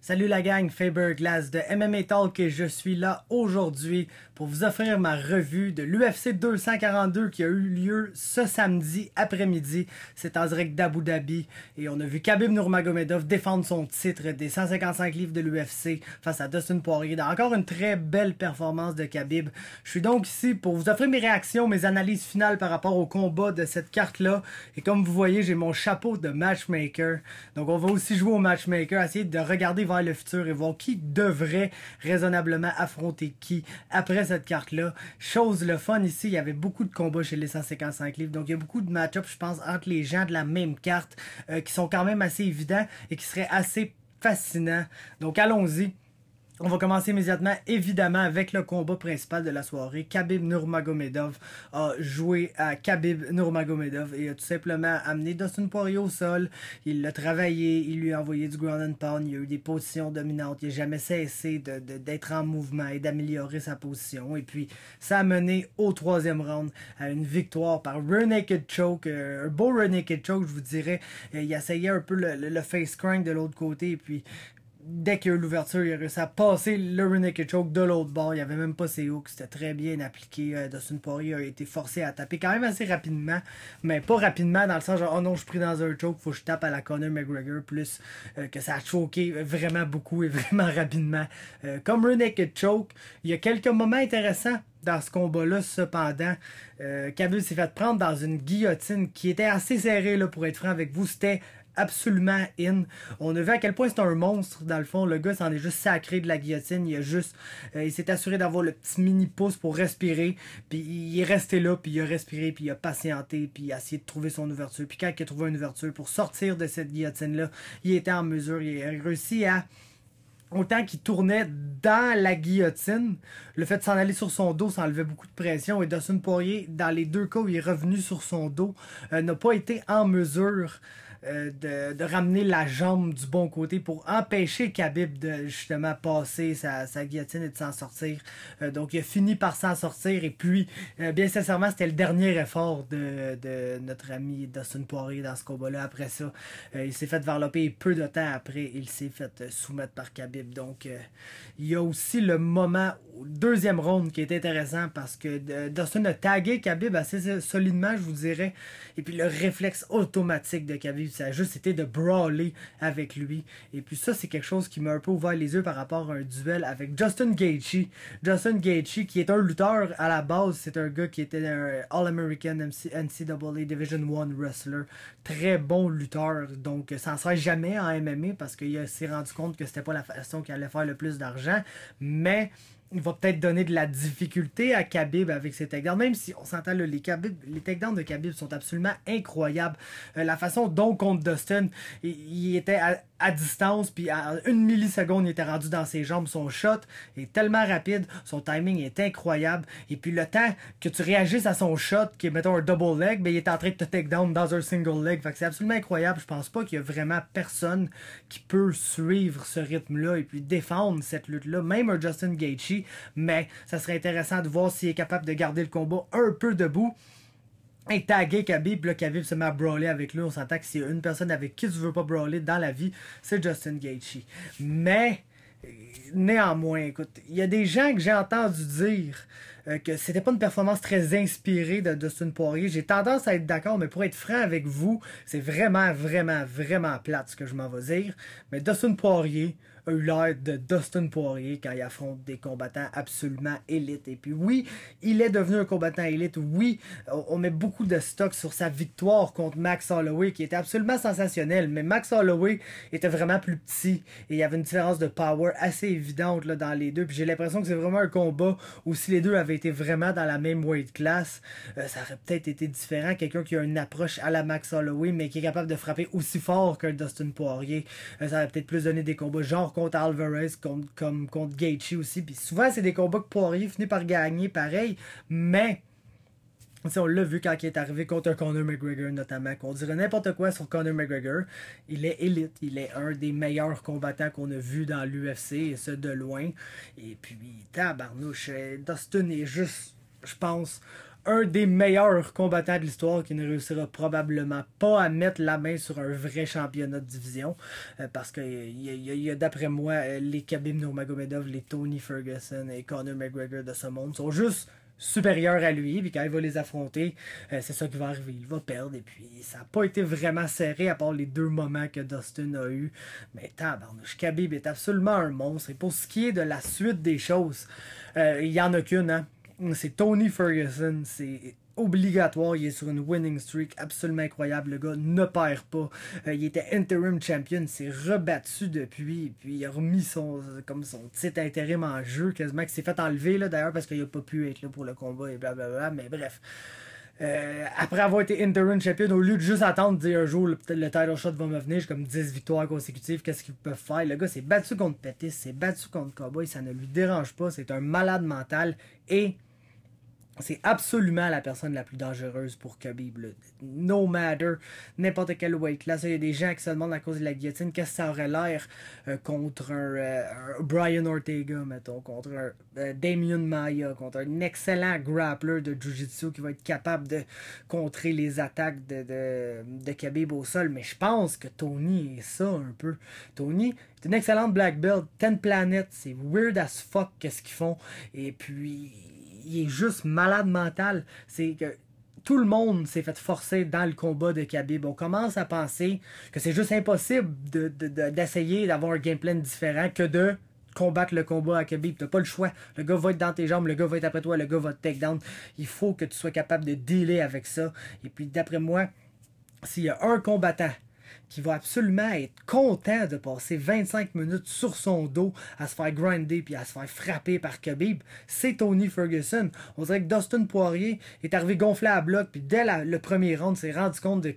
Salut la gang, Faber Glass de MMA Talk et je suis là aujourd'hui pour vous offrir ma revue de l'UFC 242 qui a eu lieu ce samedi après-midi. C'est en direct d'Abu Dhabi et on a vu Khabib Nurmagomedov défendre son titre des 155 livres de l'UFC face à Dustin Poirier dans encore une très belle performance de Khabib. Je suis donc ici pour vous offrir mes réactions, mes analyses finales par rapport au combat de cette carte-là. Et comme vous voyez, j'ai mon chapeau de matchmaker. Donc on va aussi jouer au matchmaker, essayer de regarder vers le futur et voir qui devrait raisonnablement affronter qui après cette carte-là. Chose le fun ici, il y avait beaucoup de combats chez les 155 livres, donc il y a beaucoup de match-ups, je pense, entre les gens de la même carte qui sont quand même assez évidents et qui seraient assez fascinants. Donc allons-y. On va commencer immédiatement, évidemment, avec le combat principal de la soirée. Khabib Nurmagomedov a joué à Khabib Nurmagomedov et a tout simplement amené Dustin Poirier au sol. Il l'a travaillé, il lui a envoyé du ground and pound, il a eu des positions dominantes, il n'a jamais cessé d'être en mouvement et d'améliorer sa position. Et puis, ça a mené au troisième round à une victoire par rear naked choke, un beau rear naked choke, je vous dirais. Il essayait un peu le face crank de l'autre côté et puis dès qu'il y a eu l'ouverture, il a réussi à passer le rear naked choke de l'autre bord. Il n'y avait même pas ses hooks. C'était très bien appliqué. Dustin Poirier a été forcé à taper quand même assez rapidement. Mais pas rapidement dans le sens genre, oh non, je suis pris dans un choke, faut que je tape à la Conor McGregor. Plus que ça a choqué vraiment beaucoup et vraiment rapidement. Comme rear naked choke, il y a quelques moments intéressants dans ce combat-là, cependant. Khabib s'est fait prendre dans une guillotine qui était assez serrée, là, pour être franc avec vous. C'était absolument in. On a vu à quel point c'est un monstre dans le fond. Le gars s'en est juste sacré de la guillotine. Il s'est assuré d'avoir le petit mini pouce pour respirer. Puis il est resté là, puis il a respiré, puis il a patienté, puis il a essayé de trouver son ouverture. Puis quand il a trouvé une ouverture pour sortir de cette guillotine-là, il était en mesure. Il a réussi à... Autant qu'il tournait dans la guillotine, le fait de s'en aller sur son dos, ça enlevait beaucoup de pression. Et Dustin Poirier, dans les deux cas où il est revenu sur son dos, n'a pas été en mesure de ramener la jambe du bon côté pour empêcher Khabib de justement passer sa guillotine et de s'en sortir. Donc il a fini par s'en sortir et puis bien sincèrement c'était le dernier effort de notre ami Dustin Poirier dans ce combat-là. Après ça, il s'est fait varloper et peu de temps après il s'est fait soumettre par Khabib. Donc il y a aussi le moment au deuxième round qui est intéressant parce que Dustin a tagué Khabib assez solidement, je vous dirais, et puis le réflexe automatique de Khabib, ça a juste été de brawler avec lui. Et puis ça, c'est quelque chose qui m'a un peu ouvert les yeux par rapport à un duel avec Justin Gaethje. Justin Gaethje, qui est un lutteur à la base, c'est un gars qui était un All-American NCAA Division I wrestler. Très bon lutteur, donc ça n'en sert jamais en MMA parce qu'il s'est rendu compte que c'était pas la façon qu'il allait faire le plus d'argent. Mais il va peut-être donner de la difficulté à Khabib avec ses takedowns, même si on s'entend là, les takedowns de Khabib sont absolument incroyables. La façon dont contre Dustin, il était à distance, puis à une milliseconde, il était rendu dans ses jambes. Son shot est tellement rapide, son timing est incroyable, et puis le temps que tu réagisses à son shot, qui est mettons un double leg, ben, il est en train de te takedown dans un single leg. Fait que c'est absolument incroyable. Je pense pas qu'il y a vraiment personne qui peut suivre ce rythme-là et puis défendre cette lutte-là, même un Justin Gaethje. Mais ça serait intéressant de voir s'il est capable de garder le combat un peu debout et taguer Khabib. Là, Khabib se met à brawler avec lui. On s'entend que s'il y a une personne avec qui tu veux pas brawler dans la vie, c'est Justin Gaethje. Mais néanmoins, écoute, il y a des gens que j'ai entendu dire que c'était pas une performance très inspirée de Dustin Poirier. J'ai tendance à être d'accord, mais pour être franc avec vous, c'est vraiment, vraiment, vraiment plate ce que je m'en vais dire. Mais Dustin Poirier a eu l'air de Dustin Poirier quand il affronte des combattants absolument élites. Et puis oui, il est devenu un combattant élite. Oui, on met beaucoup de stock sur sa victoire contre Max Holloway qui était absolument sensationnelle. Mais Max Holloway était vraiment plus petit et il y avait une différence de power assez évidente là, dans les deux. Puis j'ai l'impression que c'est vraiment un combat où si les deux avaient été vraiment dans la même weight class, ça aurait peut-être été différent. Quelqu'un qui a une approche à la Max Holloway mais qui est capable de frapper aussi fort qu'un Dustin Poirier, ça aurait peut-être plus donné des combats genre contre Alvarez, comme contre Gaethje aussi. Puis souvent, c'est des combats que Poirier finit par gagner pareil. Mais on l'a vu quand il est arrivé contre Conor McGregor notamment, qu'on dirait n'importe quoi sur Conor McGregor. Il est élite, il est un des meilleurs combattants qu'on a vu dans l'UFC, et ça de loin. Et puis, tabarnouche, Dustin est juste, je pense, un des meilleurs combattants de l'histoire qui ne réussira probablement pas à mettre la main sur un vrai championnat de division. Parce que y a d'après moi, les Khabib Nurmagomedov, les Tony Ferguson et Conor McGregor de ce monde sont juste supérieurs à lui, puis quand il va les affronter, c'est ça qui va arriver, il va perdre, et puis ça n'a pas été vraiment serré à part les 2 moments que Dustin a eu, mais tabarnouche, Khabib est absolument un monstre, et pour ce qui est de la suite des choses, il n'y en a qu'une, hein? C'est Tony Ferguson, c'est obligatoire, il est sur une winning streak absolument incroyable, le gars ne perd pas, il était interim champion, il s'est rebattu depuis, puis il a remis son titre intérim en jeu, quasiment qu'il s'est fait enlever là d'ailleurs parce qu'il n'a pas pu être là pour le combat et blablabla, mais bref. Après avoir été interim champion, au lieu de juste attendre de dire un jour peut-être le title shot va me venir, j'ai comme 10 victoires consécutives, qu'est-ce qu'ils peuvent faire? Le gars s'est battu contre Pettis, s'est battu contre Cowboy, ça ne lui dérange pas, c'est un malade mental et c'est absolument la personne la plus dangereuse pour Khabib. Là. No matter, n'importe quel weight class. Il y a des gens qui se demandent à cause de la guillotine qu'est-ce que ça aurait l'air contre un Brian Ortega, mettons, contre un Damian Maia, contre un excellent grappler de Jiu-Jitsu qui va être capable de contrer les attaques de Khabib au sol. Mais je pense que Tony est ça un peu. Tony est une excellente black belt, 10 planètes, c'est weird as fuck qu'est-ce qu'ils font. Et puis il est juste malade mental. C'est que tout le monde s'est fait forcer dans le combat de Khabib. On commence à penser que c'est juste impossible d'essayer d'avoir un game plan différent que de combattre le combat à Khabib. T'as pas le choix. Le gars va être dans tes jambes, le gars va être après toi, le gars va te take down. Il faut que tu sois capable de dealer avec ça. Et puis d'après moi, s'il y a un combattant qui va absolument être content de passer 25 minutes sur son dos à se faire grinder puis à se faire frapper par Khabib, c'est Tony Ferguson. On dirait que Dustin Poirier est arrivé gonflé à bloc puis dès le premier round s'est rendu compte du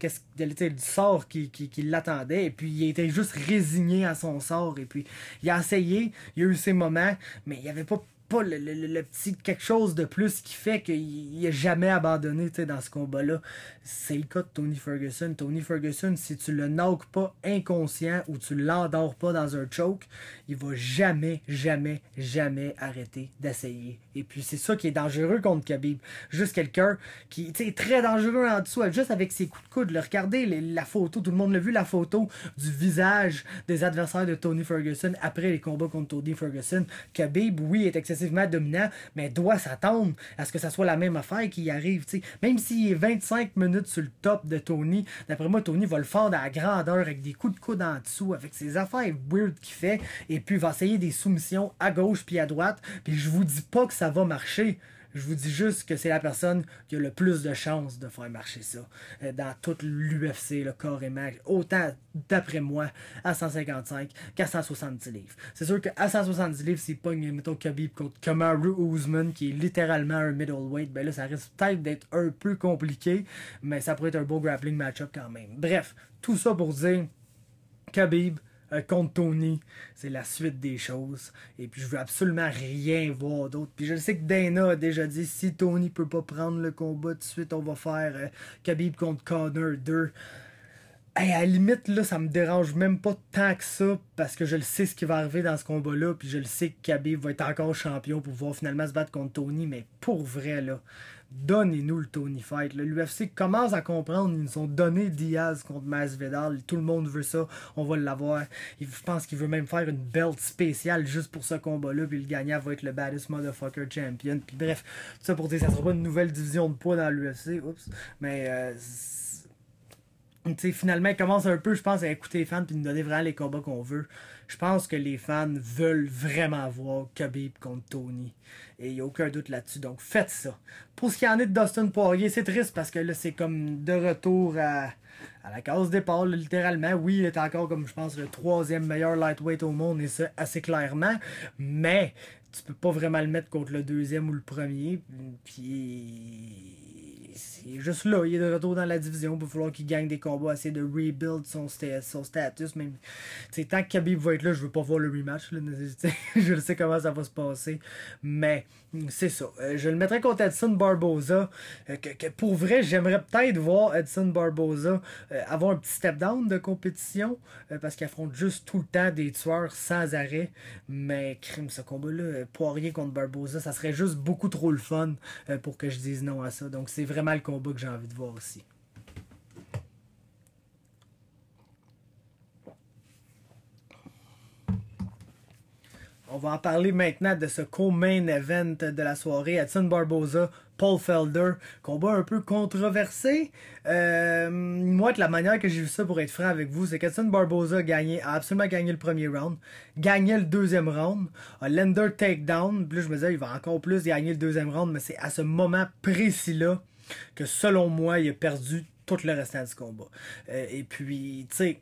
sort qui l'attendait et puis il était juste résigné à son sort et puis il a essayé, il a eu ses moments, mais il n'y avait pas le petit quelque chose de plus qui fait qu'il n'a jamais abandonné dans ce combat-là. C'est le cas de Tony Ferguson. Tony Ferguson, si tu le knockes pas inconscient ou tu l'endors pas dans un choke, il va jamais, jamais, jamais arrêter d'essayer. Et puis c'est ça qui est dangereux contre Khabib. Juste quelqu'un qui est très dangereux en dessous, juste avec ses coups de coude. Regardez la photo, tout le monde l'a vu, la photo du visage des adversaires de Tony Ferguson après les combats contre Tony Ferguson. Khabib, oui, est excessivement dominant, mais doit s'attendre à ce que ça soit la même affaire qui arrive. T'sais. Même s'il est 25 minutes sur le top de Tony, d'après moi, Tony va le fendre à la grandeur avec des coups de coude en dessous, avec ses affaires weird qu'il fait, et puis il va essayer des soumissions à gauche puis à droite, puis je vous dis pas que ça va marcher. Je vous dis juste que c'est la personne qui a le plus de chances de faire marcher ça dans toute l'UFC, le carrément. Autant, d'après moi, à 155 qu'à 170 livres. C'est sûr qu'à 170 livres, s'il pogne, mettons, Khabib contre Kamaru Usman, qui est littéralement un middleweight, ben là, ça risque peut-être d'être un peu compliqué, mais ça pourrait être un beau grappling match-up quand même. Bref, tout ça pour dire Khabib contre Tony, c'est la suite des choses. Et puis je veux absolument rien voir d'autre. Puis je sais que Dana a déjà dit si Tony peut pas prendre le combat tout de suite, on va faire Khabib contre Conor 2. Hey, à la limite, là, ça me dérange même pas tant que ça, parce que je le sais ce qui va arriver dans ce combat-là, puis je le sais que Khabib va être encore champion pour pouvoir finalement se battre contre Tony, mais pour vrai, là, donnez-nous le Tony Fight. L'UFC commence à comprendre, ils nous ont donné Diaz contre Masvidal, tout le monde veut ça, on va l'avoir. Je pense qu'il veut même faire une belt spéciale juste pour ce combat-là, puis le gagnant va être le baddest motherfucker champion. Puis bref, tout ça pour dire que ça sera pas une nouvelle division de poids dans l'UFC, mais finalement, ils commencent un peu, je pense, à écouter les fans et nous donner vraiment les combats qu'on veut. Je pense que les fans veulent vraiment voir Khabib contre Tony. Et il n'y a aucun doute là-dessus. Donc, faites ça. Pour ce qui en est de Dustin Poirier, c'est triste parce que là, c'est comme de retour à la case départ, là, littéralement. Oui, il est encore, comme je pense, le 3e meilleur lightweight au monde, et ça, assez clairement. Mais tu peux pas vraiment le mettre contre le 2e ou le 1er. Puis est juste là, il est de retour dans la division, il va falloir qu'il gagne des combats, essayer de rebuild son status, même, tant que Khabib va être là, je veux pas voir le rematch, là, je sais comment ça va se passer, mais c'est ça, je le mettrais contre Edson Barboza, que pour vrai, j'aimerais peut-être voir Edson Barboza avoir un petit step down de compétition, parce qu'il affronte juste tout le temps des tueurs sans arrêt, mais crime, ce combat-là, Poirier contre Barboza, ça serait juste beaucoup trop le fun pour que je dise non à ça. Donc c'est vraiment le combat que j'ai envie de voir aussi. On va en parler maintenant de ce co-main event de la soirée. Edson Barboza, Paul Felder, combat un peu controversé. Moi, de la manière que j'ai vu ça, pour être franc avec vous, c'est qu'Edson Barboza a absolument gagné le premier round, gagné le deuxième round, a Lender takedown, puis là, je me disais, il va encore plus gagner le deuxième round, mais c'est à ce moment précis-là que, selon moi, il a perdu tout le restant du combat. Et puis, tu sais,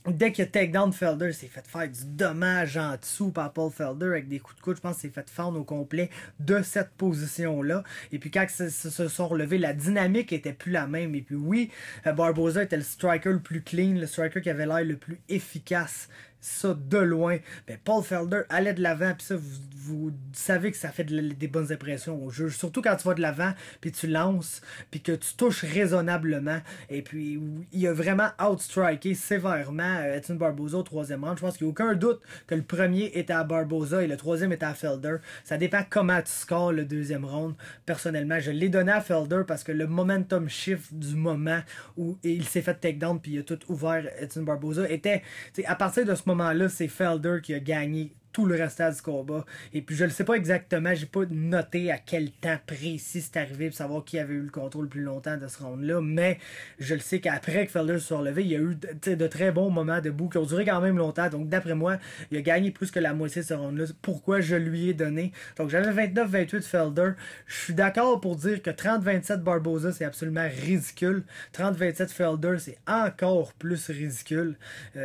dès qu'il a takedown Felder, c'est fait faire du dommage en dessous par Paul Felder avec des coups de coude. Je pense que c'est fait fendre au complet de cette position-là. Et puis quand ils se sont relevés, la dynamique était plus la même. Et puis oui, Barboza était le striker le plus clean, le striker qui avait l'air le plus efficace. Ça de loin. Ben, Paul Felder allait de l'avant, puis ça, vous savez que ça fait des bonnes impressions au jeu. Surtout quand tu vas de l'avant, puis tu lances, puis que tu touches raisonnablement. Et puis, il a vraiment outstriké sévèrement Edson Barboza au troisième round. Je pense qu'il n'y a aucun doute que le premier était à Barboza et le troisième était à Felder. Ça dépend comment tu scores le deuxième round. Personnellement, je l'ai donné à Felder parce que le momentum shift du moment où il s'est fait takedown, puis il a tout ouvert Edson Barboza, était, à partir de ce moment-là, c'est Felder qui a gagné tout le restant du combat. Et puis je ne sais pas exactement, j'ai pas noté à quel temps précis c'est arrivé pour savoir qui avait eu le contrôle le plus longtemps de ce round-là, mais je le sais qu'après que Felder se soit relevé, il y a eu de très bons moments debout qui ont duré quand même longtemps. Donc d'après moi, il a gagné plus que la moitié de ce round-là. Pourquoi je lui ai donné? Donc j'avais 29-28 Felder. Je suis d'accord pour dire que 30-27 Barboza, c'est absolument ridicule. 30-27 Felder, c'est encore plus ridicule.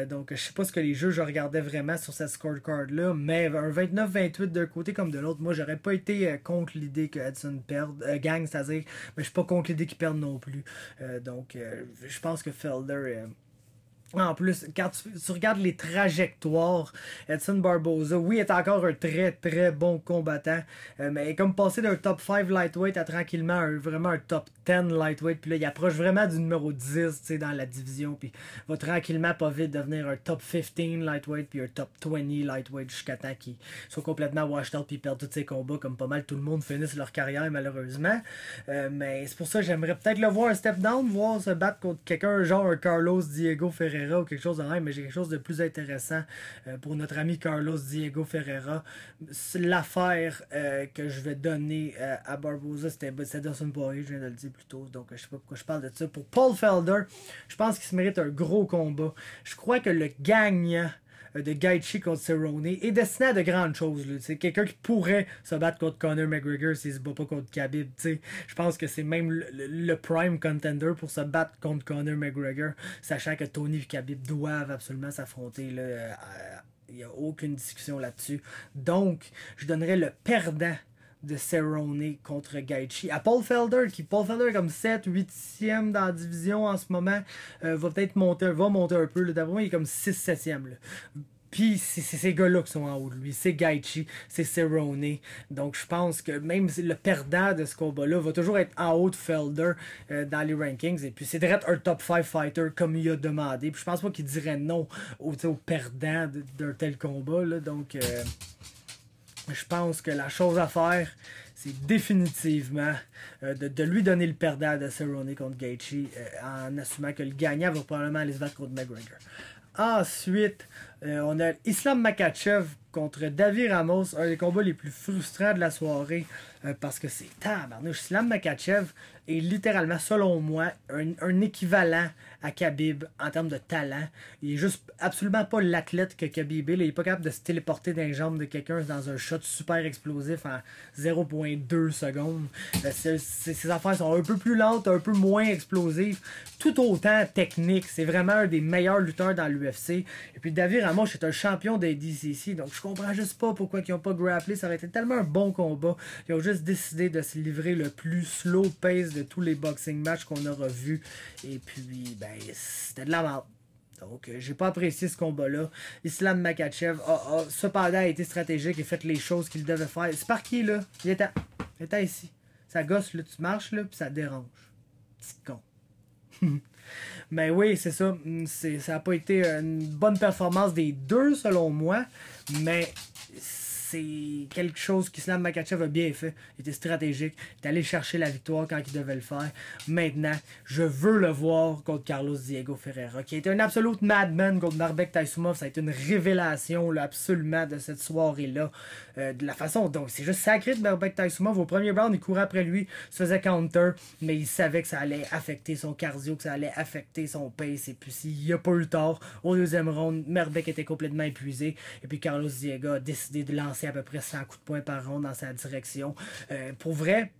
Donc je sais pas ce que les juges regardaient vraiment sur cette scorecard-là, mais un 29-28 d'un côté comme de l'autre, moi j'aurais pas été contre l'idée que Edson gagne, c'est-à-dire, mais je suis pas contre l'idée qu'il perde non plus. Donc je pense que Felder en plus, quand tu regardes les trajectoires, Edson Barboza, oui, est encore un très très bon combattant, mais comme passer d'un top 5 lightweight à tranquillement vraiment un top 10 lightweight, puis là il approche vraiment du numéro 10 dans la division, puis va tranquillement pas vite devenir un top 15 lightweight, puis un top 20 lightweight jusqu'à temps qu'il soit complètement washed out, puis perd tous ses combats, comme pas mal tout le monde finisse leur carrière malheureusement. Mais c'est pour ça que j'aimerais peut-être le voir un step down, voir se battre contre quelqu'un genre un Carlos Diego Ferreira ou quelque chose de même, mais j'ai quelque chose de plus intéressant pour notre ami Carlos Diego Ferreira. L'affaire que je vais donner à Barboza, c'était Dustin Poirier, je viens de le dire plus tôt, donc je sais pas pourquoi je parle de ça. Pour Paul Felder, je pense qu'il se mérite un gros combat. Je crois que le gagnant de Gaethje contre Cerrone est destiné à de grandes choses. C'est quelqu'un qui pourrait se battre contre Conor McGregor s'il se bat pas contre Khabib. T'sais. Je pense que c'est même le prime contender pour se battre contre Conor McGregor, sachant que Tony et Khabib doivent absolument s'affronter. Il n'y a aucune discussion là-dessus. Donc, je donnerais le perdant de Cerrone contre Gaethje à Paul Felder, qui Paul Felder est comme 7-8e dans la division en ce moment, va peut-être monter un peu, d'après moi il est comme 6-7e. Puis c'est ces gars-là qui sont en haut de lui, c'est Gaethje, c'est Cerrone. Donc je pense que même le perdant de ce combat-là va toujours être en haut de Felder dans les rankings. Et puis c'est d'être un top 5 fighter comme il a demandé. Puis je pense pas qu'il dirait non au perdant d'un tel combat. Là. Donc je pense que la chose à faire, c'est définitivement de lui donner le perdant de Cerrone contre Gaethje en assumant que le gagnant va probablement aller se battre contre McGregor. Ensuite, on a Islam Makhachev contre Davi Ramos, un des combats les plus frustrants de la soirée parce que c'est tabarnouche. Islam Makhachev est littéralement, selon moi, un équivalent à Khabib en termes de talent. Il est juste absolument pas l'athlète que Khabib est. Il est pas capable de se téléporter dans les jambes de quelqu'un dans un shot super explosif en 0.2 secondes. Ses affaires sont un peu plus lentes, un peu moins explosives, tout autant techniques. C'est vraiment un des meilleurs lutteurs dans l'UFC. Et puis Davi Ramos est un champion des DCC, donc je comprends juste pas pourquoi ils n'ont pas grapplé. Ça aurait été tellement un bon combat. Ils ont juste décidé de se livrer le plus slow pace de tous les boxing matchs qu'on aura vus. Et puis, ben, c'était de la merde. Donc, j'ai pas apprécié ce combat-là. Islam Makhachev a cependant été stratégique et fait les choses qu'il devait faire. C'est par qui, là? Il était ici. Ça gosse, là, tu marches, là, puis ça dérange. Petit con. Mais oui, c'est ça. Ça n'a pas été une bonne performance des deux, selon moi. Mais c'est quelque chose qu'Islam Makhachev a bien fait. Il était stratégique. Il est allé chercher la victoire quand il devait le faire. Maintenant, je veux le voir contre Carlos Diego Ferreira, qui a été un absolute madman contre Marbek Taisumov. Ça a été une révélation là, absolument de cette soirée-là. De la façon dont c'est juste sacré de Marbek Taisumov. Au premier round, il courait après lui, se faisait counter, mais il savait que ça allait affecter son cardio, que ça allait affecter son pace. Et puis s'il n'a pas eu tort, au deuxième round, Marbek était complètement épuisé. Et puis Carlos Diego a décidé de lancer à peu près 100 coups de poing par ronde dans sa direction. Pour vrai,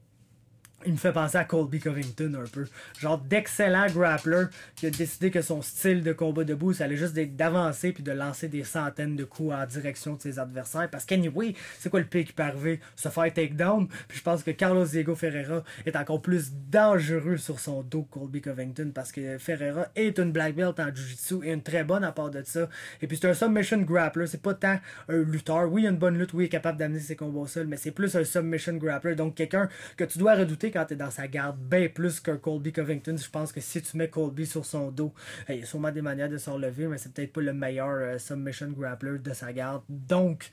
il me fait penser à Colby Covington un peu. Genre d'excellent grappler qui a décidé que son style de combat debout, ça allait juste d'avancer puis de lancer des centaines de coups en direction de ses adversaires. Parce qu'anyway, c'est quoi le pire qui peut arriver? Se faire takedown. Puis je pense que Carlos Diego Ferreira est encore plus dangereux sur son dos que Colby Covington parce que Ferreira est une black belt en jiu-jitsu et une très bonne à part de ça. Et puis c'est un submission grappler. C'est pas tant un lutteur. Oui, il a une bonne lutte. Oui, il est capable d'amener ses combats au sol. Mais c'est plus un submission grappler. Donc quelqu'un que tu dois redouter quand tu es dans sa garde, bien plus qu'un Colby Covington. Je pense que si tu mets Colby sur son dos, il y a sûrement des manières de se relever, mais c'est peut-être pas le meilleur submission grappler de sa garde. Donc,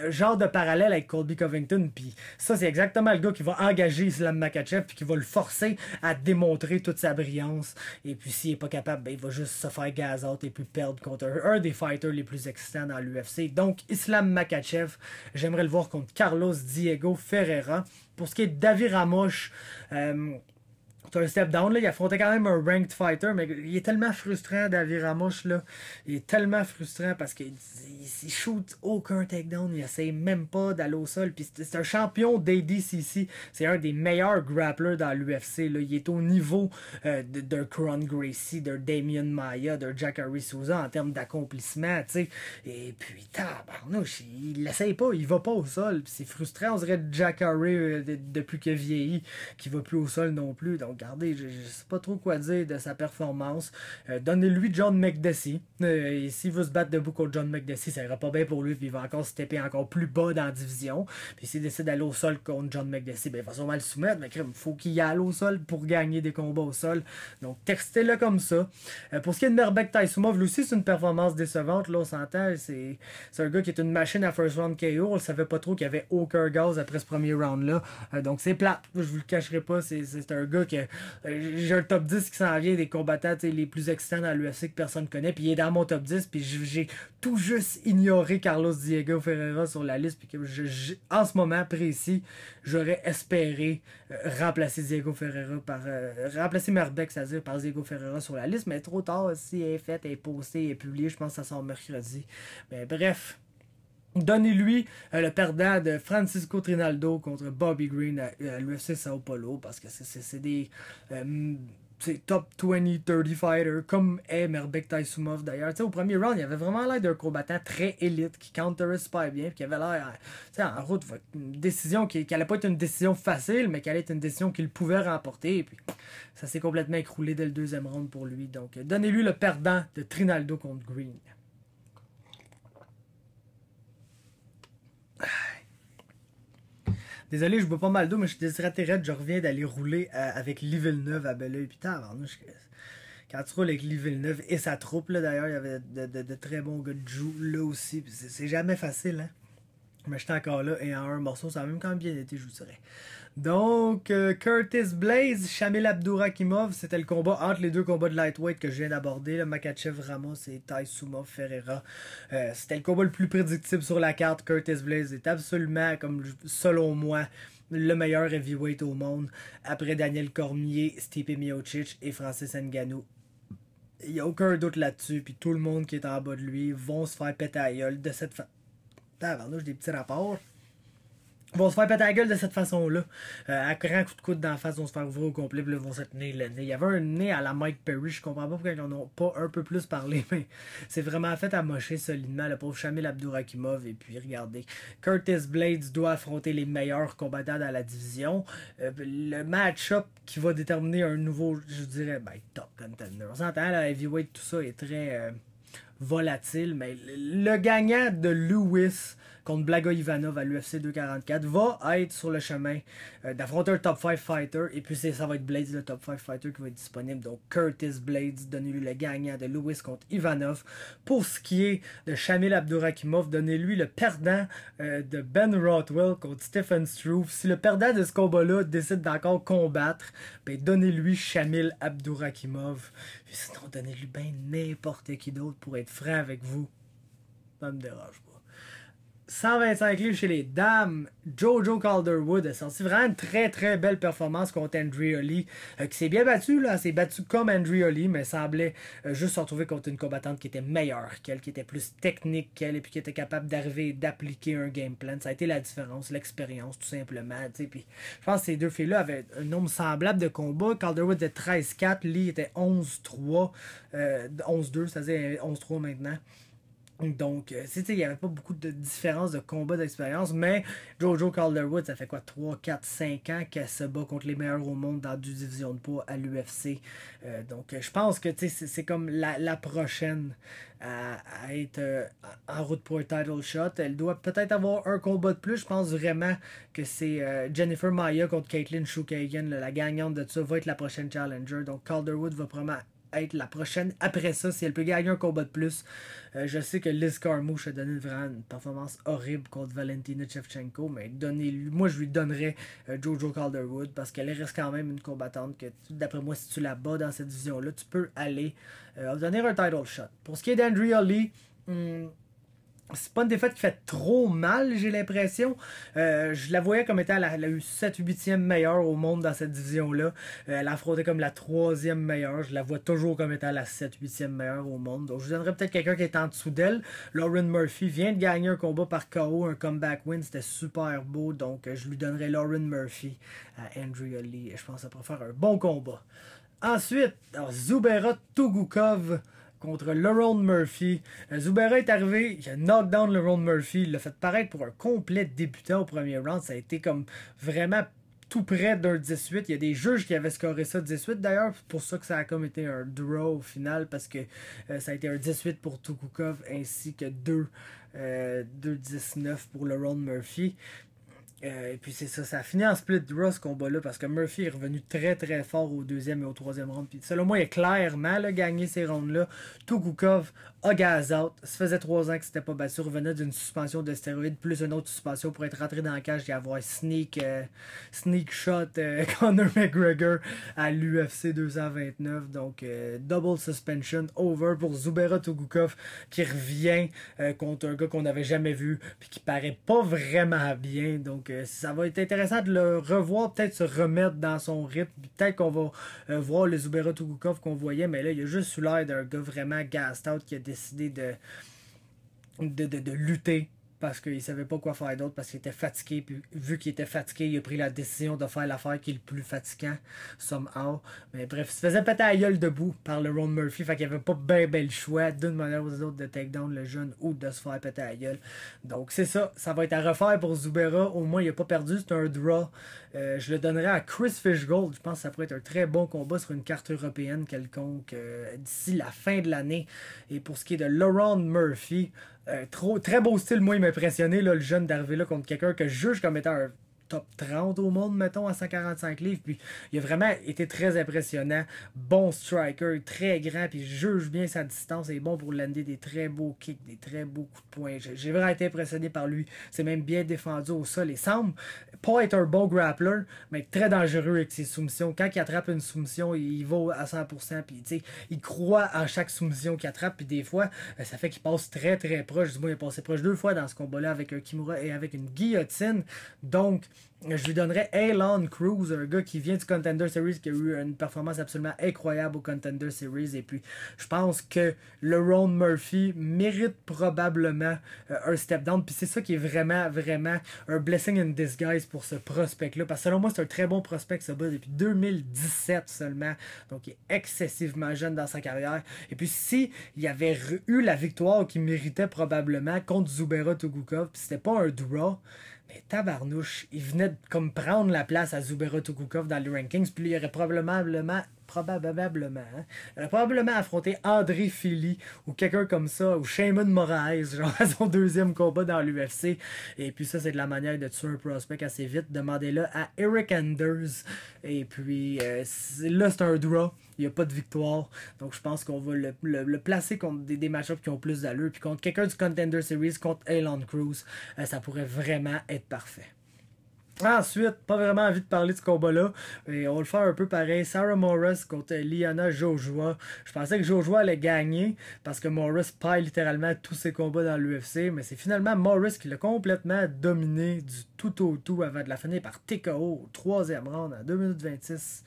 genre de parallèle avec Colby Covington, puis ça, c'est exactement le gars qui va engager Islam Makhachev, puis qui va le forcer à démontrer toute sa brillance. Et puis, s'il est pas capable, ben, il va juste se faire gaz out et puis perdre contre un des fighters les plus excitants dans l'UFC. Donc, Islam Makhachev, j'aimerais le voir contre Carlos Diego Ferreira. Pour ce qui est de David Ramos, c'est un step down, là. Il affrontait quand même un ranked fighter, mais il est tellement frustrant, David Ramos, là. Il est tellement frustrant parce qu'il shoot aucun takedown, il essaye même pas d'aller au sol. Puis c'est un champion d'ADCC, c'est un des meilleurs grapplers dans l'UFC. Il est au niveau d'un Kron Gracie, d'un Damian Maia, d'un Jacare Souza en termes d'accomplissement, tu sais. Et puis, tabarnouche, il l'essaye pas, il va pas au sol. C'est frustrant, on dirait Jacare depuis qu'il a vieilli, qui va plus au sol non plus. Donc, regardez, je sais pas trop quoi dire de sa performance. Donnez-lui John McDessie. Et s'il veut se battre debout contre John McDessie, ça ira pas bien pour lui. Puis il va encore se taper encore plus bas dans la division. Puis s'il décide d'aller au sol contre John McDessie, ben, il va sûrement le soumettre. Mais il faut qu'il aille au sol pour gagner des combats au sol. Donc textez-le comme ça. Pour ce qui est de Marbek Taisumov, lui aussi c'est une performance décevante. Là, on s'entend. C'est un gars qui est une machine à first round KO. On ne savait pas trop qu'il y avait aucun gaz après ce premier round-là. Donc c'est plate. Je vous le cacherai pas. C'est un gars que j'ai un top 10 qui s'en vient des combattants les plus excitants dans l'UFC que personne connaît, puis il est dans mon top 10, puis j'ai tout juste ignoré Carlos Diego Ferreira sur la liste, puis que en ce moment précis, j'aurais espéré remplacer Diego Ferreira par remplacer Marbek, c'est-à-dire par Diego Ferreira sur la liste, mais trop tard, si elle est faite, elle est postée, elle est publiée, je pense que ça sort mercredi. Mais bref. Donnez-lui le perdant de Francisco Trinaldo contre Bobby Green à l'UFC Sao Paulo parce que c'est des top 20-30 fighters comme est Marbek Taisumov d'ailleurs. Au premier round, il avait vraiment l'air d'un combattant très élite qui counterait super bien, puis qui avait l'air en route, une décision qui allait pas être une décision facile, mais qui allait être une décision qu'il pouvait remporter. Et puis ça s'est complètement écroulé dès le deuxième round pour lui. Donc donnez-lui le perdant de Trinaldo contre Green. Désolé, je bois pas mal d'eau, mais je suis déshydraté. Je reviens d'aller rouler avec Lee Villeneuve à Belleuil. Putain, quand tu roules avec Lee Villeneuve et sa troupe, d'ailleurs, il y avait de très bons gars de Jiu là aussi. C'est jamais facile, hein. Mais j'étais encore là et en un morceau, ça a même quand même bien été, je vous dirais. Donc, Curtis Blaze, Shamil Abdurakhimov, c'était le combat entre les deux combats de lightweight que je viens d'aborder, Makhachev Ramos et Taisumov Ferreira. C'était le combat le plus prédictible sur la carte. Curtis Blaze est absolument, comme selon moi, le meilleur heavyweight au monde, après Daniel Cormier, Stipe Miocic et Francis Ngannou. Il n'y a aucun doute là-dessus, puis tout le monde qui est en bas de lui vont se faire péter à la gueule de cette façon. Tabarnouche, des petits rapports. vont se faire péter la gueule de cette façon-là. À grand coup de coude d'en face, vont se faire ouvrir au complet, puis là, vont se tenir le nez. Il y avait un nez à la Mike Perry, je comprends pas pourquoi ils n'en ont pas un peu plus parlé, mais c'est vraiment fait à mocher solidement le pauvre Shamil Abdurakhimov. Et puis, regardez, Curtis Blades doit affronter les meilleurs combattants dans la division. Le match-up qui va déterminer un nouveau, je dirais, ben, top contender. On s'entend, la heavyweight, tout ça est très volatile, mais le gagnant de Lewis contre Blago Ivanov à l'UFC 244 va être sur le chemin d'affronter un top 5 fighter, et puis ça va être Blades, le top 5 fighter, qui va être disponible. Donc Curtis Blades, donnez-lui le gagnant de Lewis contre Ivanov. Pour ce qui est de Shamil Abdurakhimov, donnez-lui le perdant de Ben Rothwell contre Stephen Struve. Si le perdant de ce combat-là décide d'encore combattre, ben donnez-lui Shamil Abdurakhimov. Et sinon, donnez-lui bien n'importe qui d'autre, pour être franc avec vous. Ça me dérange pas. 125 livres chez les dames, Jojo Calderwood a sorti vraiment une très très belle performance contre Andrioli, qui s'est bien battu, là, s'est battu comme Andrioli, mais semblait juste se retrouver contre une combattante qui était meilleure qu'elle, qui était plus technique qu'elle, et puis qui était capable d'arriver et d'appliquer un game plan. Ça a été la différence, l'expérience tout simplement. Puis, je pense que ces deux filles-là avaient un nombre semblable de combats. Calderwood était 13-4, Lee était 11-3, 11-2, c'est-à-dire 11-3 maintenant. Donc, il n'y avait pas beaucoup de différence de combat d'expérience, mais Jojo Calderwood, ça fait quoi, 3, 4, 5 ans qu'elle se bat contre les meilleurs au monde dans deux divisions de poids à l'UFC. Donc, je pense que c'est comme la prochaine à être en route pour un title shot. Elle doit peut-être avoir un combat de plus. Je pense vraiment que c'est Jennifer Maia contre Caitlin Chookagian, la gagnante de ça, va être la prochaine challenger. Donc, Calderwood va probablement être la prochaine après ça, si elle peut gagner un combat de plus. Je sais que Liz Carmouche a donné vraiment une performance horrible contre Valentina Shevchenko, mais moi je lui donnerais Jojo Calderwood, parce qu'elle reste quand même une combattante que, d'après moi, si tu la bats dans cette division-là, tu peux aller obtenir un title shot. Pour ce qui est d'Andrea Lee, c'est pas une défaite qui fait trop mal, j'ai l'impression. Je la voyais comme étant, elle a eu 7-8e meilleure au monde dans cette division-là. Elle a affronté comme la 3e meilleure. Je la vois toujours comme étant la 7-8e meilleure au monde. Donc je vous donnerais peut-être quelqu'un qui est en dessous d'elle. Lauren Murphy vient de gagner un combat par KO, un comeback win. C'était super beau. Donc je lui donnerais Lauren Murphy à Andrea Lee. Je pense que ça pourrait faire un bon combat. Ensuite, Zubera Tugukov contre Lerone Murphy. Zubera est arrivé, il a knockdown Lerone Murphy, il l'a fait paraître pour un complet débutant au premier round. Ça a été comme vraiment tout près d'un 18. Il y a des juges qui avaient scoré ça 18 d'ailleurs. C'est pour ça que ça a comme été un draw au final, parce que ça a été un 18 pour Tugukov ainsi que 2-19 pour Lerone Murphy. Et puis c'est ça, ça a fini en split draw ce combat-là, parce que Murphy est revenu très très fort au deuxième et au troisième round. Puis selon moi, il a clairement gagné ces rounds-là. Tugukov a gaz out. Ça faisait 3 ans qu'il s'était pas battu. Revenait d'une suspension de stéroïdes, plus une autre suspension pour être rentré dans la cage et avoir sneak shot Conor McGregor à l'UFC 229. Donc double suspension over pour Zubera Tugukov, qui revient contre un gars qu'on n'avait jamais vu, puis qui paraît pas vraiment bien. Donc ça va être intéressant de le revoir, peut-être se remettre dans son rythme. Peut-être qu'on va voir le Zubera Tugukov qu'on voyait, mais là, il a juste eu l'air d'un gars vraiment gassed out qui a décidé de lutter parce qu'il savait pas quoi faire d'autre, parce qu'il était fatigué. Puis vu qu'il était fatigué, il a pris la décision de faire l'affaire qui est le plus fatigant, somehow. Mais bref, il se faisait péter la gueule debout par le Ron Murphy, fait qu'il n'y avait pas ben le choix d'une manière ou d'une autre de take down le jeune ou de se faire péter la gueule. Donc c'est ça, ça va être à refaire pour Zubera. Au moins il n'a pas perdu, c'est un draw. Je le donnerai à Chris Fishgold. Je pense que ça pourrait être un très bon combat sur une carte européenne quelconque d'ici la fin de l'année. Et pour ce qui est de Lerone Murphy, très beau style. Moi il m'a impressionné, le jeune d'arriver là contre quelqu'un que je juge comme étant un top 30 au monde, mettons, à 145 livres. Puis il a vraiment été très impressionnant. Bon striker, très grand, puis juge bien sa distance. Il est bon pour lander des très beaux kicks, des très beaux coups de poing. J'ai vraiment été impressionné par lui. C'est même bien défendu au sol. Il semble pas être un bon grappler, mais très dangereux avec ses soumissions. Quand il attrape une soumission, il va à 100%, puis il croit en chaque soumission qu'il attrape, puis des fois, ça fait qu'il passe très très proche. Du moins, il est passé proche 2 fois dans ce combat-là avec un Kimura et avec une guillotine. Donc, je lui donnerais Elon Cruz, un gars qui vient du Contender Series, qui a eu une performance absolument incroyable au Contender Series. Et puis, je pense que le Ron Murphy mérite probablement un step down. Puis c'est ça qui est vraiment, vraiment un blessing in disguise pour ce prospect-là. Parce que selon moi, c'est un très bon prospect, ce gars, depuis 2017 seulement. Donc, il est excessivement jeune dans sa carrière. Et puis, si il avait eu la victoire qu'il méritait probablement contre Zubera Tugukov, puis c'était pas un draw, mais tabarnouche, il venait de comme prendre la place à Zubera Tugukov dans les rankings, puis il aurait probablement il aurait probablement affronté André Fili ou quelqu'un comme ça, ou Shayman Moraes, genre à son deuxième combat dans l'UFC. Et puis ça, c'est de la manière de tuer un prospect assez vite. Demandez-le à Eric Anders. Et puis là, c'est un draw. Il n'y a pas de victoire. Donc je pense qu'on va le placer contre des match-ups qui ont plus d'allure. Puis contre quelqu'un du Contender Series, contre Elon Cruz, ça pourrait vraiment être parfait. Ensuite, pas vraiment envie de parler de ce combat-là, mais on va le faire un peu pareil. Sarah Morris contre Liana Jojua. Je pensais que Jojua allait gagner parce que Morris paille littéralement tous ses combats dans l'UFC, mais c'est finalement Morris qui l'a complètement dominé du tout au tout avant de la finir par TKO au 3e round en 2 minutes 26.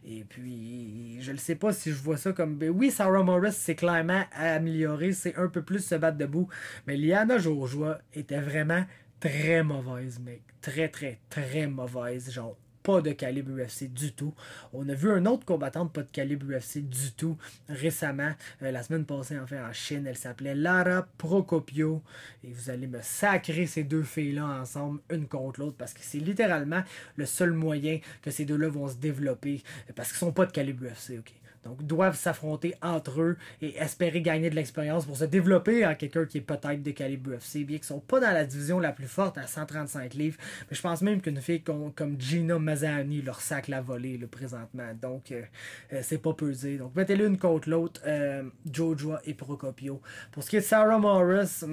Et puis, je ne sais pas si je vois ça comme... Oui, Sarah Morris s'est clairement améliorée, c'est un peu plus se battre debout, mais Liana Jojua était vraiment très mauvaise, mec. Très, très, très mauvaise. Genre, pas de calibre UFC du tout. On a vu un autre combattante pas de calibre UFC du tout récemment, la semaine passée, en fait, en Chine. Elle s'appelait Lara Procopio. Et vous allez me sacrer ces deux filles-là ensemble, une contre l'autre, parce que c'est littéralement le seul moyen que ces deux-là vont se développer, parce qu'ils sont pas de calibre UFC, ok? Donc, doivent s'affronter entre eux et espérer gagner de l'expérience pour se développer en quelqu'un qui est peut-être de calibre UFC, bien qu'ils ne sont pas dans la division la plus forte à 135 livres. Mais je pense même qu'une fille comme Gina Mazzani leur sac la volée là, présentement. Donc, c'est pas pesé. Donc, mettez-les une contre l'autre, Jojua et Procopio. Pour ce qui est de Sarah Morris,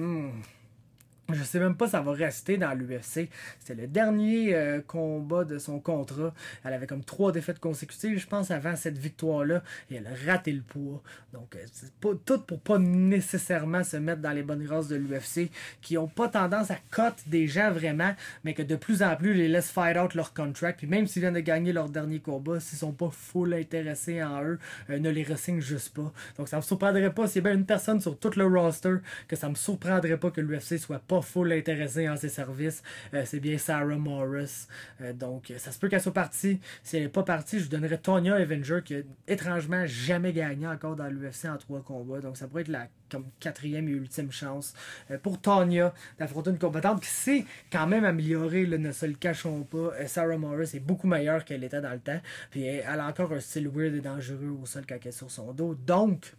je sais même pas si ça va rester dans l'UFC. C'était le dernier combat de son contrat. Elle avait comme 3 défaites consécutives, je pense, avant cette victoire-là. Et elle a raté le poids. Donc, c'est pas tout pour pas nécessairement se mettre dans les bonnes grâces de l'UFC, qui ont pas tendance à cote des gens vraiment, mais que de plus en plus les laissent fight out leur contract. Puis même s'ils viennent de gagner leur dernier combat, s'ils sont pas full intéressés en eux, ne les re-signent juste pas. Donc, ça me surprendrait pas, s'il y a bien une personne sur tout le roster, que ça me surprendrait pas que l'UFC soit pas full intéressé en ses services, c'est bien Sarah Morris. Donc, ça se peut qu'elle soit partie. Si elle n'est pas partie, je lui donnerais Tonya Avenger, qui a étrangement jamais gagné encore dans l'UFC en 3 combats. Donc, ça pourrait être la comme 4e et ultime chance pour Tonya d'affronter une combattante qui s'est quand même améliorée, là, ne se le cachons pas. Sarah Morris est beaucoup meilleure qu'elle était dans le temps. Puis, elle a encore un style weird et dangereux au sol quand elle est sur son dos. Donc,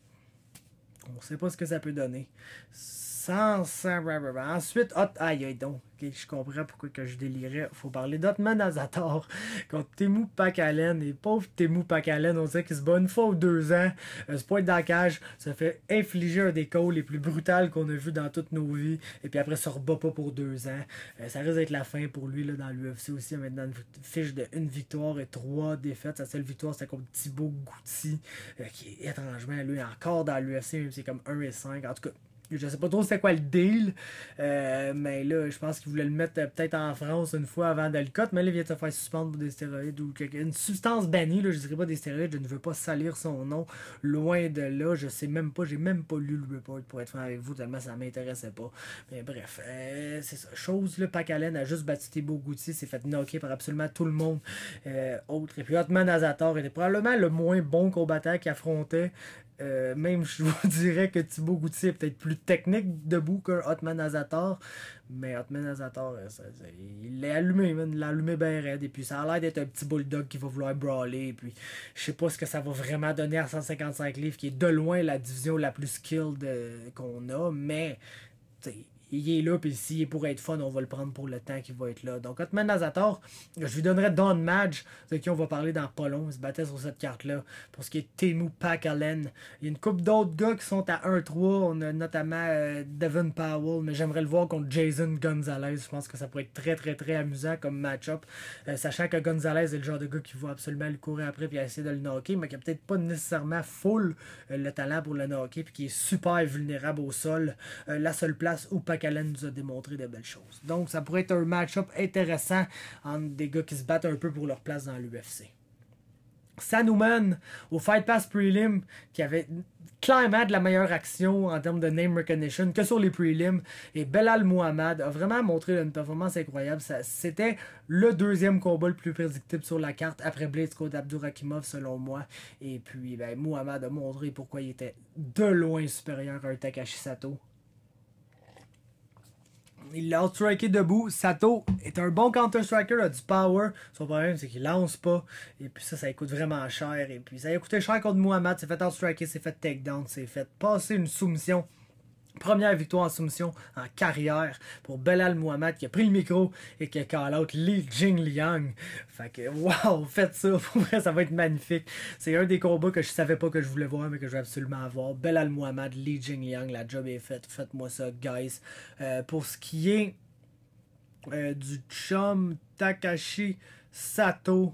on ne sait pas ce que ça peut donner. Ensuite, aïe, donc, okay, je comprends pourquoi que je délirais. Faut parler d'Otman Azator contre Teemu Packalén. Et pauvre Teemu Packalén, on sait qu'il se bat une fois ou 2 ans, se pointe dans la cage, se fait infliger un des KO les plus brutales qu'on a vu dans toutes nos vies, et puis après se rebat pas pour 2 ans. Ça risque d'être la fin pour lui là, dans l'UFC aussi. Maintenant, une fiche de 1 victoire et 3 défaites. Sa seule victoire, c'était contre Thibaut Gouti, qui est étrangement, lui, encore dans l'UFC, même si c'est comme 1-5. En tout cas, je sais pas trop c'est quoi le deal, mais là, je pense qu'il voulait le mettre peut-être en France une fois avant de le cut, mais là, il vient de se faire suspendre pour des stéroïdes ou une substance bannie, là, je dirais pas des stéroïdes, je ne veux pas salir son nom, loin de là, je sais même pas, j'ai même pas lu le report pour être franc avec vous, tellement ça m'intéressait pas. Mais bref, c'est ça. Chose, là, Packalén a juste battu Thibaut Gouti, s'est fait knocker par absolument tout le monde autre. Et puis Otman Azator était probablement le moins bon combattant qu'il affrontait. Même je vous dirais que Thibaut Gouti est peut-être plus technique debout qu'un Otman Azator, mais Otman Azator il l'a allumé, il l'a allumé bien raide, et puis ça a l'air d'être un petit bulldog qui va vouloir brawler, et puis je sais pas ce que ça va vraiment donner à 155 livres, qui est de loin la division la plus skilled qu'on a, mais il est là, puis s'il est pour être fun, on va le prendre pour le temps qu'il va être là. Donc, Otman Azator, je lui donnerais Don Madge, de qui on va parler dans pas long. Il se battait sur cette carte-là. Pour ce qui est Teemu Pakalen, il y a une couple d'autres gars qui sont à 1-3. On a notamment Devin Powell, mais j'aimerais le voir contre Jason Gonzalez. Je pense que ça pourrait être très, très, très amusant comme match-up. Sachant que Gonzalez est le genre de gars qui va absolument le courir après puis essayer de le knocker, mais qui a peut-être pas nécessairement full le talent pour le knocker, puis qui est super vulnérable au sol. La seule place où Pakalen nous a démontré de belles choses. Donc, ça pourrait être un match-up intéressant entre des gars qui se battent un peu pour leur place dans l'UFC. Sanuman au Fight Pass Prelim, qui avait clairement de la meilleure action en termes de name recognition que sur les prelims, et Belal Muhammad a vraiment montré une performance incroyable. C'était le deuxième combat le plus prédictible sur la carte après Blades contre Abdurakhimov selon moi, et puis Muhammad a montré pourquoi il était de loin supérieur à un Takashi Sato. Il l'a outstriké debout. Sato est un bon counter-striker, a du power. Son problème, c'est qu'il lance pas. Et puis ça coûte vraiment cher. Et puis ça a coûté cher contre Muhammad. C'est fait outstriker, c'est fait takedown, c'est fait passer une soumission. Première victoire en soumission en carrière pour Belal Muhammad qui a pris le micro et qui a call out Li Jingliang. Fait que wow, faites ça, pour vrai ça va être magnifique. C'est un des combats que je savais pas que je voulais voir mais que je vais absolument avoir. Belal Muhammad, Li Jingliang, la job est faite, faites-moi ça guys. Pour ce qui est du chum Takashi Sato,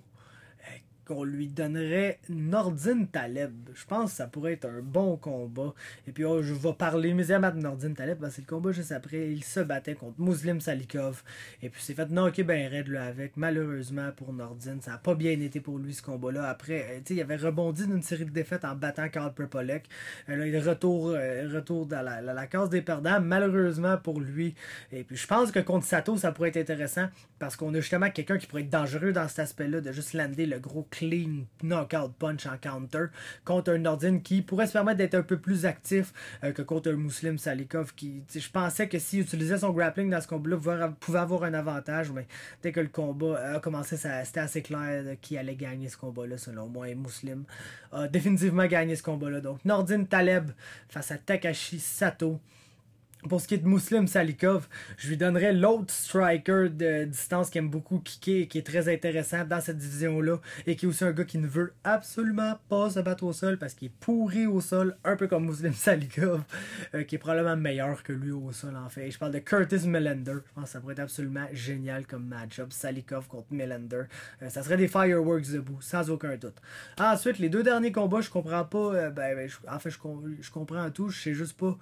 qu'on lui donnerait Nordine Taleb. Je pense que ça pourrait être un bon combat. Et puis je vais parler immédiatement de Nordine Taleb, parce que le combat juste après, il se battait contre Muslim Salikov. Et puis c'est fait knocker ben raide là avec. Malheureusement pour Nordine, ça n'a pas bien été pour lui ce combat-là. Après, il avait rebondi d'une série de défaites en battant Karl Prepolek. Là, il retour dans la case des perdants, malheureusement pour lui. Et puis je pense que contre Sato, ça pourrait être intéressant, parce qu'on a justement quelqu'un qui pourrait être dangereux dans cet aspect-là, de juste lander le gros clean knockout punch en counter contre un Nordine qui pourrait se permettre d'être un peu plus actif que contre un Muslim Salikov qui, je pensais que s'il utilisait son grappling dans ce combat-là, pouvait avoir un avantage, mais dès que le combat a commencé, c'était assez clair qui allait gagner ce combat-là selon moi, et Muslim a définitivement gagné ce combat-là. Donc Nordine Taleb face à Takashi Sato. Pour ce qui est de Muslim Salikov, je lui donnerais l'autre striker de distance qui aime beaucoup kicker et qui est très intéressant dans cette division-là, et qui est aussi un gars qui ne veut absolument pas se battre au sol parce qu'il est pourri au sol, un peu comme Muslim Salikov, qui est probablement meilleur que lui au sol en fait. Et je parle de Curtis Millender. Je pense que ça pourrait être absolument génial comme match-up. Salikov contre Millender. Ça serait des fireworks debout, sans aucun doute. Ensuite, les deux derniers combats, je comprends pas. En fait, je comprends tout. Je sais juste pas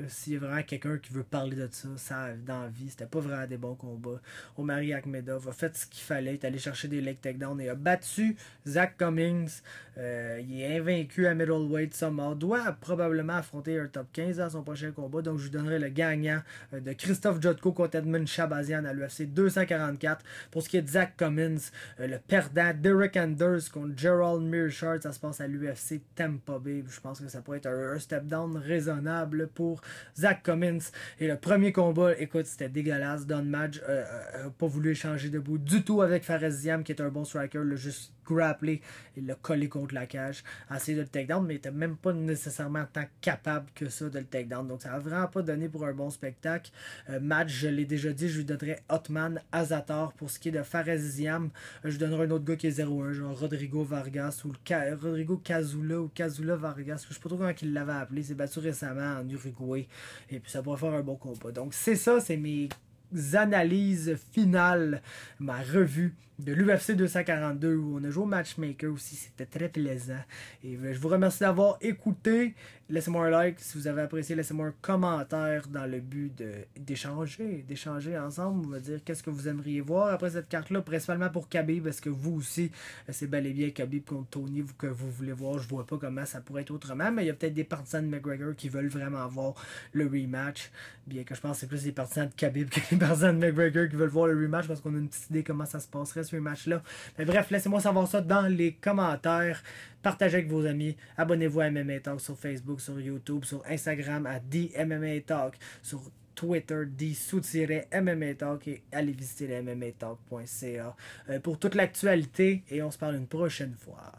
s'il y a vraiment quelqu'un qui veut parler de ça dans la vie. C'était pas vraiment des bons combats. Omari Akhmedov a fait ce qu'il fallait, est allé chercher des leg takedowns et a battu Zach Cummings. Il est invaincu à middleweight somehow. Doit probablement affronter un top 15 dans son prochain combat. Donc je lui donnerai le gagnant de Christophe Jotko contre Edmund Shabazian à l'UFC 244. Pour ce qui est de Zach Cummings, le perdant Derek Anders contre Gerald Mearshart, ça se passe à l'UFC Tampa Bay. Je pense que ça pourrait être un step down raisonnable pour Zach Cummings. Et le premier combat, écoute, c'était dégueulasse. Don Madge n'a pas voulu échanger debout du tout avec Fares Ziam, qui est un bon striker, l'a juste grapplé et l'a collé contre la cage, a essayé de le takedown, mais il n'était même pas nécessairement tant capable que ça de le takedown. Donc ça n'a vraiment pas donné pour un bon spectacle. Match, je l'ai déjà dit, je lui donnerais Otman Azator. Pour ce qui est de Fares Ziam, je lui donnerais un autre gars qui est 0-1, genre Rodrigo Vargas ou Rodrigo Cazula ou Cazula Vargas, je sais pas trop comment il l'avait appelé. C'est battu récemment en Uruguay et puis ça pourrait faire un bon combat. Donc c'est ça, c'est mes analyses finales, ma revue de l'UFC 242 où on a joué au matchmaker aussi, c'était très plaisant. Et je vous remercie d'avoir écouté. Laissez-moi un like si vous avez apprécié, laissez-moi un commentaire dans le but d'échanger ensemble, on va dire qu'est-ce que vous aimeriez voir après cette carte-là, principalement pour Khabib, parce que vous aussi, c'est bel et bien Khabib contre Tony que vous voulez voir. Je vois pas comment ça pourrait être autrement, mais il y a peut-être des partisans de McGregor qui veulent vraiment voir le rematch, bien que je pense que c'est plus des partisans de Khabib que des partisans de McGregor qui veulent voir le rematch, parce qu'on a une petite idée comment ça se passerait ce rematch-là. Mais bref, laissez-moi savoir ça dans les commentaires. Partagez avec vos amis. Abonnez-vous à MMA Talk sur Facebook, sur YouTube, sur Instagram à DMMA Talk, sur Twitter, D-MMA Talk, et allez visiter le MMAtalk.ca pour toute l'actualité. Et on se parle une prochaine fois.